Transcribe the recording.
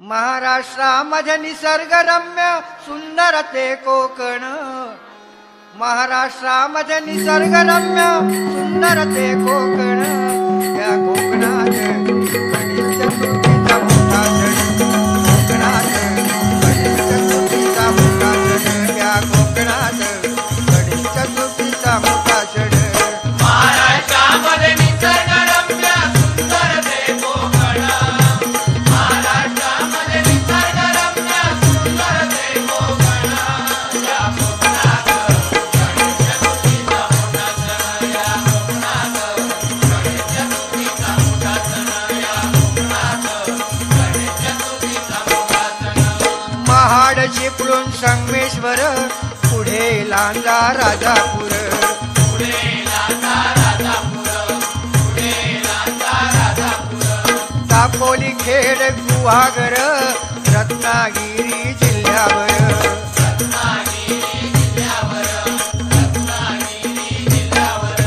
महाराष्ट्रामध्ये निसर्गरम्य सुंदर ते कोकण, महाराष्ट्रामध्ये निसर्गरम्य सुंदर ते कोकण, त्या कोकणात गणेश चतुर्थीचा मोठा सण, कोकणात गणेश चतुर्थीचा मोठा सण, त्या कोकणात गणेश चतुर्थीचा मोठा सण. महाराष्ट्रामध्ये निसर्गरम्य सुंदर ते कोकण, महाराष्ट्रामध्ये निसर्गरम्य सुंदर ते कोकण, या कोकणात गणेश चतुर्थीचा मोठा सण, या कोकणात गणेश चतुर्थीचा मोठा सण, या कोकणात गणेश चतुर्थीचा मोठा सण. महाड चिपळूण संगमेश्वर पुढे लांजा राजापूर, दापोली खेड गुहागर रत्नागिरी